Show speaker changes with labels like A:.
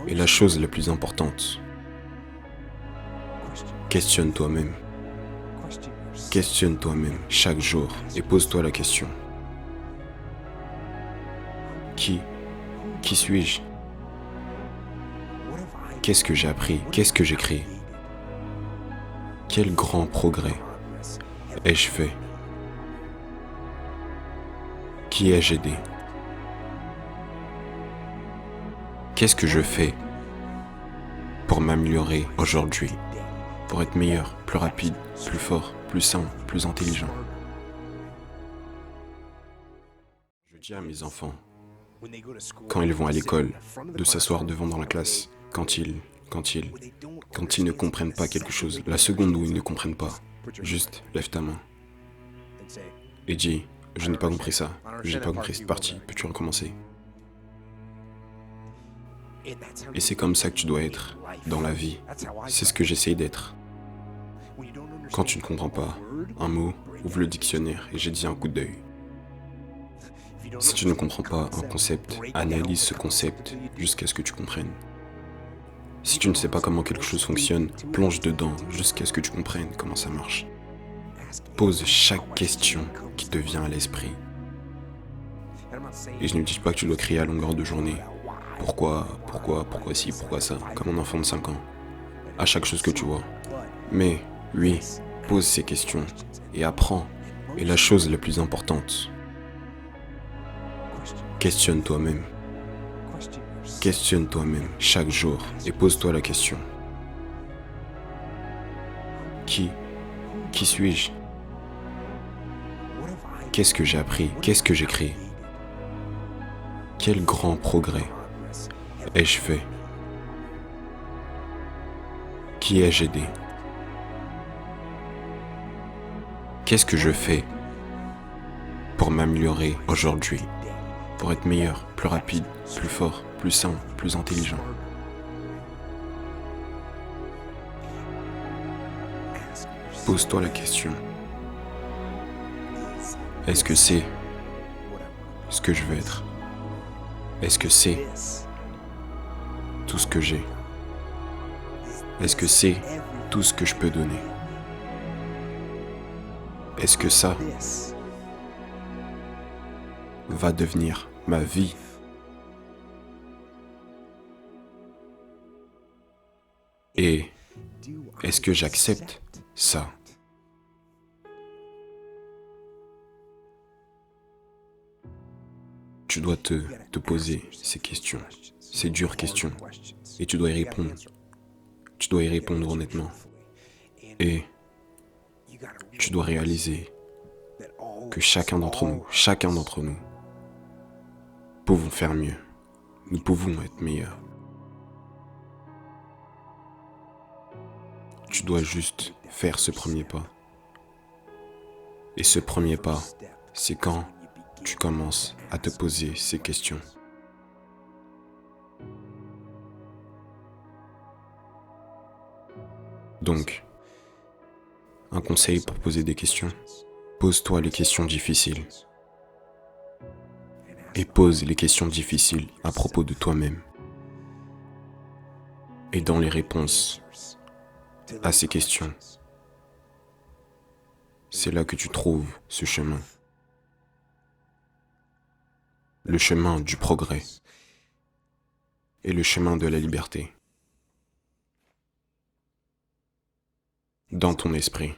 A: Et la chose la plus importante, questionne toi-même. Questionne toi-même chaque jour et pose-toi la question. Qui suis-je? Qu'est-ce que j'ai appris? Qu'est-ce que j'ai créé? Quel grand progrès ai-je fait? Qui ai-je aidé? Qu'est-ce que je fais pour m'améliorer aujourd'hui? Pour être meilleur, plus rapide, plus fort, plus sain, plus intelligent. Je dis à mes enfants, quand ils vont à l'école, de s'asseoir devant dans la classe, quand ils ne comprennent pas quelque chose, la seconde où ils ne comprennent pas, juste lève ta main et dis, je n'ai pas compris ça, je n'ai pas compris cette partie, peux-tu recommencer? Et c'est comme ça que tu dois être dans la vie, c'est ce que j'essaye d'être. Quand tu ne comprends pas un mot, ouvre le dictionnaire et jette-y un coup d'œil. Si tu ne comprends pas un concept, analyse ce concept jusqu'à ce que tu comprennes. Si tu ne sais pas comment quelque chose fonctionne, plonge dedans jusqu'à ce que tu comprennes comment ça marche. Pose chaque question qui te vient à l'esprit. Et je ne dis pas que tu dois crier à longueur de journée. Pourquoi ci, pourquoi ça, comme un enfant de 5 ans, à chaque chose que tu vois. Mais, oui, pose ces questions et apprends. Et la chose la plus importante, questionne toi-même. Questionne toi-même chaque jour et pose-toi la question. Qui suis-je? Qu'est-ce que j'ai appris? Qu'est-ce que j'ai créé? Quel grand progrès ai-je fait? Qui ai-je aidé? Qu'est-ce que je fais pour m'améliorer aujourd'hui? Pour être meilleur, plus rapide, plus fort, plus sain, plus intelligent. Pose-toi la question. Est-ce que c'est ce que je veux être? Est-ce que c'est tout ce que j'ai? Est-ce que c'est tout ce que je peux donner? Est-ce que ça va devenir ma vie? Et est-ce que j'accepte ça? Tu dois te poser ces questions, ces dures questions, et tu dois y répondre. Tu dois y répondre honnêtement. Et tu dois réaliser que chacun d'entre nous, pouvons faire mieux. Nous pouvons être meilleurs. Tu dois juste faire ce premier pas. Et ce premier pas, c'est quand tu commences à te poser ces questions. Donc, un conseil pour poser des questions, pose-toi les questions difficiles. Et pose les questions difficiles à propos de toi-même. Et dans les réponses à ces questions, c'est là que tu trouves ce chemin. Le chemin du progrès et le chemin de la liberté. Dans ton esprit.